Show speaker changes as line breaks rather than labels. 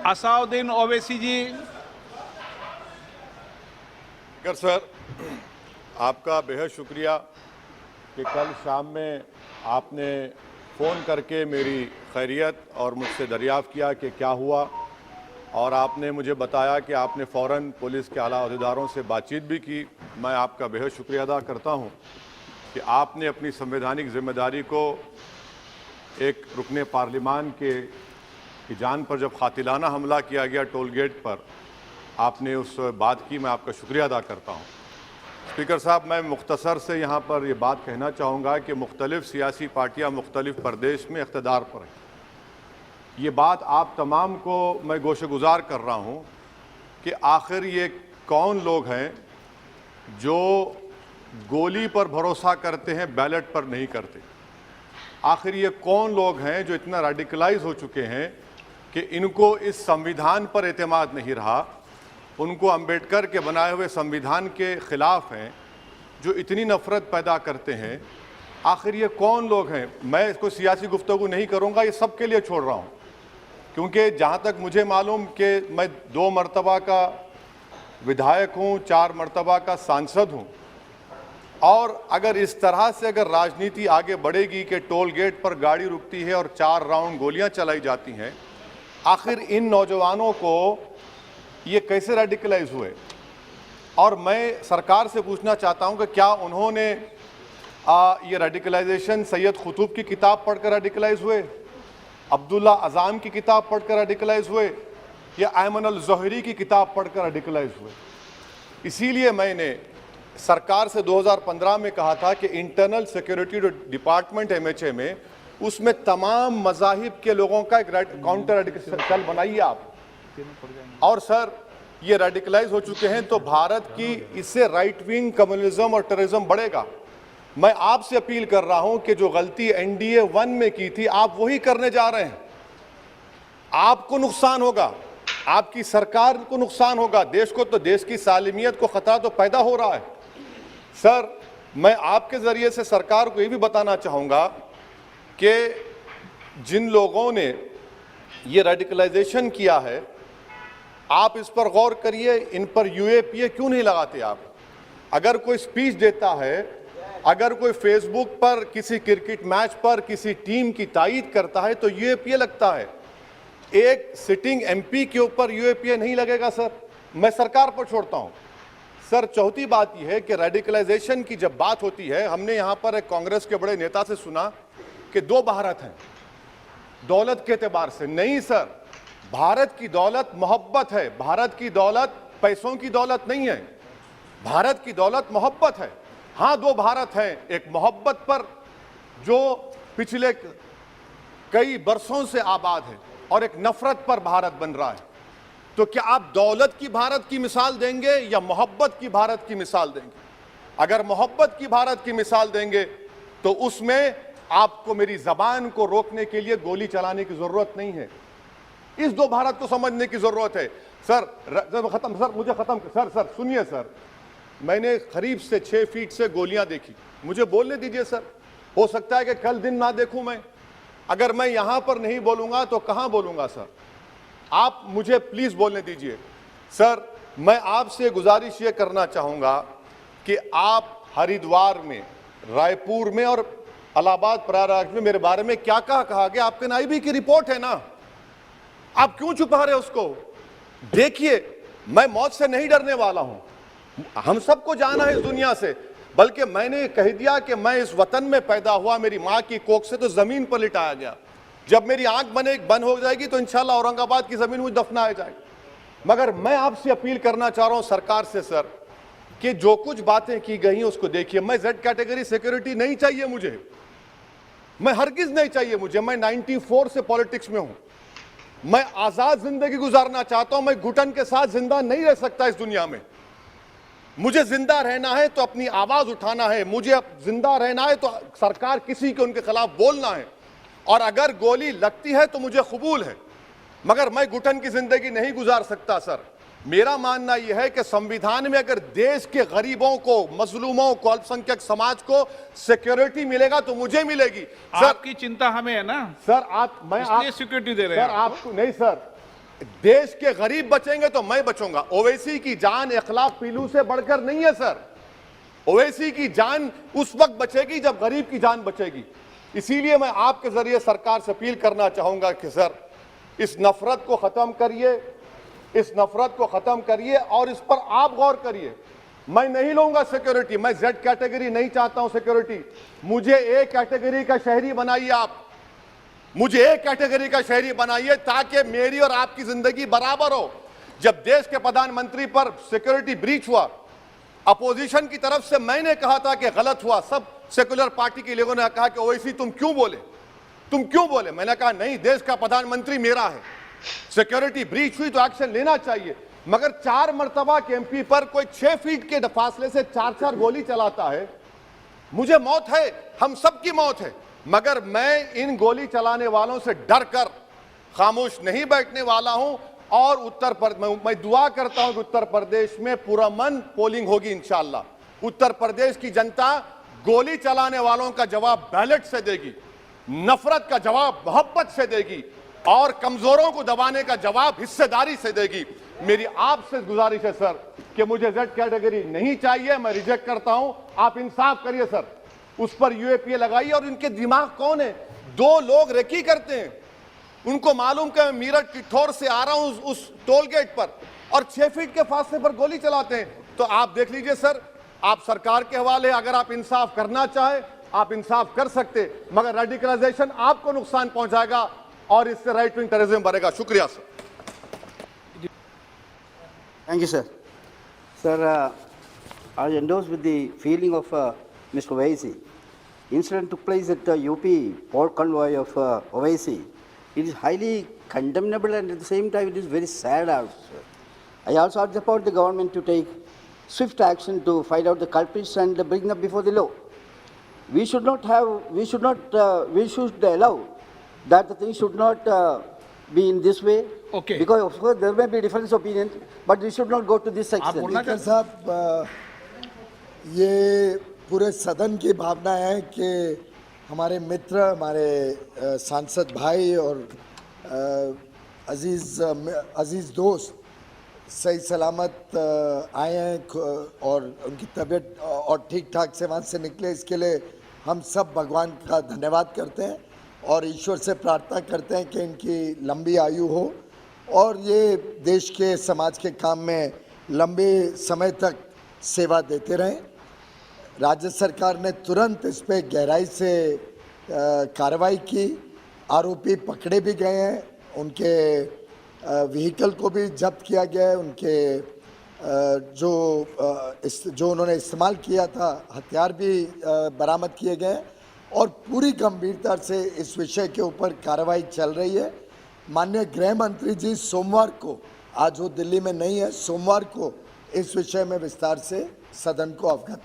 असाउद्दीन ओवैसी जी।
Sir, आपका बेहद शुक्रिया कि कल शाम में आपने फ़ोन करके मेरी खैरियत और मुझसे दरियाफ़्त किया कि क्या हुआ, और आपने मुझे बताया कि आपने फ़ौरन पुलिस के आला अहदेदारों से बातचीत भी की। मैं आपका बेहद शुक्रिया अदा करता हूं कि आपने अपनी संवैधानिक ज़िम्मेदारी को एक रुकने पार्लिमान की जान पर जब कातिलाना हमला किया गया टोल गेट पर, आपने उस बात की। मैं आपका शुक्रिया अदा करता हूं। स्पीकर साहब, मैं मुख्तसर से यहाँ पर ये बात कहना चाहूँगा कि मुख्तलिफ़ सियासी पार्टियाँ मुख्तलिफ़ प्रदेश में इक़्तिदार पर हैं। ये बात आप तमाम को मैं गोशेगुजार कर रहा हूँ कि आखिर ये कौन लोग हैं जो गोली पर भरोसा करते हैं, बैलेट पर नहीं करते। आखिर ये कौन लोग हैं जो इतना रेडिकलाइज हो चुके हैं कि इनको इस संविधान पर एतमाद नहीं रहा, उनको अंबेडकर के बनाए हुए संविधान के ख़िलाफ़ हैं, जो इतनी नफ़रत पैदा करते हैं। आखिर ये कौन लोग हैं? मैं इसको सियासी गुफ्तगू नहीं करूँगा, ये सब के लिए छोड़ रहा हूँ, क्योंकि जहाँ तक मुझे मालूम कि मैं 2 मरतबा का विधायक हूँ, 4 मरतबा का सांसद हूँ, और अगर इस तरह से अगर राजनीति आगे बढ़ेगी कि टोल गेट पर गाड़ी रुकती है और 4 राउंड गोलियाँ चलाई जाती हैं, आखिर इन नौजवानों को ये कैसे रेडिकलाइज हुए? और मैं सरकार से पूछना चाहता हूं कि क्या उन्होंने ये रेडिकलाइजेशन सैयद कुतुब की किताब पढ़कर रेडिकलाइज हुए, अब्दुल्ला अज़ाम की किताब पढ़कर रेडिकलाइज हुए, या अयमन अल ज़ोहरी की किताब पढ़कर रेडिकलाइज हुए? इसीलिए मैंने सरकार से 2015 में कहा था कि इंटरनल सिक्योरिटी डिपार्टमेंट MHA में, उसमें तमाम मज़ाहिब के लोगों का एक काउंटर रेडिकल सेल बनाइए आप। और सर, ये रेडिकलाइज हो चुके हैं तो भारत की इससे राइट विंग कम्युनिज्म और टेररिज्म बढ़ेगा। मैं आपसे अपील कर रहा हूं कि जो गलती NDA 1 में की थी, आप वही करने जा रहे हैं। आपको नुकसान होगा, आपकी सरकार को नुकसान होगा, देश को तो, देश की सालिमियत को खतरा तो पैदा हो रहा है। सर, मैं आपके जरिए से सरकार को ये भी बताना चाहूँगा कि जिन लोगों ने ये रेडिकलाइजेशन किया है, आप इस पर गौर करिए, इन पर UAPA क्यों नहीं लगाते आप? अगर कोई स्पीच देता है, अगर कोई फेसबुक पर किसी क्रिकेट मैच पर किसी टीम की तायीद करता है तो UAPA लगता है। एक सिटिंग MP के ऊपर UAPA नहीं लगेगा सर। मैं सरकार पर छोड़ता हूं। सर, चौथी बात यह है कि रेडिकलाइजेशन की जब बात होती है, हमने यहां पर एक कांग्रेस के बड़े नेता से सुना कि 2 भारत हैं दौलत के एतबार से। नहीं सर, भारत की दौलत मोहब्बत है। भारत की दौलत पैसों की दौलत नहीं है, भारत की दौलत मोहब्बत है। हाँ, 2 भारत हैं, एक मोहब्बत पर जो पिछले कई बरसों से आबाद है, और एक नफरत पर भारत बन रहा है। तो क्या आप दौलत की भारत की मिसाल देंगे या मोहब्बत की भारत की मिसाल देंगे? अगर मोहब्बत की भारत की मिसाल देंगे तो उसमें आपको मेरी जबान को रोकने के लिए गोली चलाने की जरूरत नहीं है। इस 2 भारत को समझने की जरूरत है। सर, खत्म सर, मुझे खत्म सर सुनिए सर, मैंने करीब से 6 फीट से गोलियां देखी, मुझे बोलने दीजिए सर। हो सकता है कि कल दिन ना देखूं मैं। अगर मैं यहां पर नहीं बोलूंगा तो कहां बोलूंगा सर? आप मुझे प्लीज बोलने दीजिए। सर, मैं आपसे गुजारिश ये करना चाहूंगा कि आप हरिद्वार में, रायपुर में और इलाहाबाद प्रयागराज में मेरे बारे में क्या कहा गया? आपके NIB की रिपोर्ट है ना, आप क्यों छुपा रहे उसको? देखिए, मैं मौत से नहीं डरने वाला हूं, हम सबको जाना है इस दुनिया से। बल्कि मैंने कह दिया कि मैं इस वतन में पैदा हुआ, मेरी मां की कोख से तो जमीन पर लिटाया गया। जब मेरी आंख बंद हो जाएगी तो इंशाल्लाह औरंगाबाद की जमीन मुझे दफनाया जाएगा। मगर मैं आपसे अपील करना चाह रहा हूं सरकार से सर, कि जो कुछ बातें की गई उसको देखिए। मैं Z कैटेगरी सिक्योरिटी नहीं चाहिए मुझे, मैं हरगिज नहीं चाहिए मुझे। मैं 94 से पॉलिटिक्स में हूं, मैं आजाद जिंदगी गुजारना चाहता हूं। मैं घुटन के साथ जिंदा नहीं रह सकता इस दुनिया में। मुझे जिंदा रहना है तो अपनी आवाज उठाना है, मुझे जिंदा रहना है तो सरकार किसी के उनके खिलाफ बोलना है, और अगर गोली लगती है तो मुझे कबूल है, मगर मैं घुटन की जिंदगी नहीं गुजार सकता सर। मेरा मानना यह है कि संविधान में अगर देश के गरीबों को, मजलूमों को, अल्पसंख्यक समाज को सिक्योरिटी मिलेगा तो मुझे मिलेगी। सर,
आपकी चिंता हमें है ना
सर, मैं
इसलिए सिक्योरिटी दे रहे हैं।
सर, आपको नहीं सर, देश के गरीब बचेंगे तो मैं बचूंगा। ओवैसी की जान इखलाक पीलू से बढ़कर नहीं है सर। ओवैसी की जान उस वक्त बचेगी जब गरीब की जान बचेगी। इसीलिए मैं आपके जरिए सरकार से अपील करना चाहूंगा कि सर इस नफरत को खत्म करिए, इस नफरत को खत्म करिए और इस पर आप गौर करिए। मैं नहीं लूंगा सिक्योरिटी, मैं जेड कैटेगरी नहीं चाहता हूं सिक्योरिटी। मुझे ए कैटेगरी का शहरी बनाइए आप, मुझे ए कैटेगरी का शहरी बनाइए ताकि मेरी और आपकी जिंदगी बराबर हो। जब देश के प्रधानमंत्री पर सिक्योरिटी ब्रीच हुआ, अपोजिशन की तरफ से मैंने कहा था कि गलत हुआ। सब सेकुलर पार्टी के लोगों ने कहा कि ओवैसी तुम क्यों बोले, तुम क्यों बोले। मैंने कहा नहीं, देश का प्रधानमंत्री मेरा है, सिक्योरिटी ब्रीच हुई तो एक्शन लेना चाहिए। मगर 4 मर्तबा के एमपी पर कोई 6 फीट के फासले से 4-4 गोली चलाता है। मुझे मौत है, हम सबकी मौत है, मगर मैं इन गोली चलाने वालों से डर कर खामोश नहीं बैठने वाला हूं। और मैं दुआ करता हूं कि उत्तर प्रदेश में पुरअमन पोलिंग होगी इंशाअल्लाह। उत्तर प्रदेश की जनता गोली चलाने वालों का जवाब बैलेट से देगी, नफरत का जवाब मोहब्बत से देगी और कमजोरों को दबाने का जवाब हिस्सेदारी से देगी। मेरी आपसे गुजारिश है सर कि मुझे जेड कैटेगरी नहीं चाहिए, मैं रिजेक्ट करता हूं। आप इंसाफ करिए सर, उस पर यूएपीए लगाइए। और इनके दिमाग कौन है? 2 लोग रेकी करते हैं, उनको मालूम कि मैं मीरठ किठौर से आ रहा हूं उस टोल गेट पर, और 6 फीट के फासले पर गोली चलाते हैं। तो आप देख लीजिए सर, आप सरकार के हवाले, अगर आप इंसाफ करना चाहें आप इंसाफ कर सकते, मगर रेडिकलाइजेशन आपको नुकसान पहुंचाएगा और इससे राइट विंग टेररिज्म बढ़ेगा। शुक्रिया sir.
Thank you, sir. Sir, I endorse with the feeling of Mr. Owaisi. Incident took place at the UP port convoy of Owaisi. It is highly condemnable and at the same time it is very sad also. I also urge upon the government to take swift action to find out the culprits and bring them before the law. We should allow that the thing should not be in this way.
Okay.
Because of course there may be different opinions, but we should not go to this
आप
section.
बोलना
speaker साहब, ये पूरे सदन की भावना है कि हमारे मित्र, हमारे सांसद भाई और अजीज दोस्त सही सलामत आए हैं और उनकी तबीयत और ठीक ठाक से वहाँ से निकले। इसके लिए हम सब भगवान का धन्यवाद करते हैं और ईश्वर से प्रार्थना करते हैं कि इनकी लंबी आयु हो और ये देश के समाज के काम में लंबे समय तक सेवा देते रहें। राज्य सरकार ने तुरंत इस पे गहराई से कार्रवाई की, आरोपी पकड़े भी गए हैं, उनके व्हीकल को भी जब्त किया गया है, उनके जो उन्होंने इस्तेमाल किया था हथियार भी बरामद किए गए हैं और पूरी गंभीरता से इस विषय के ऊपर कार्रवाई चल रही है। माननीय गृह मंत्री जी सोमवार को, आज वो दिल्ली में नहीं है, सोमवार को इस विषय में विस्तार से सदन को अवगत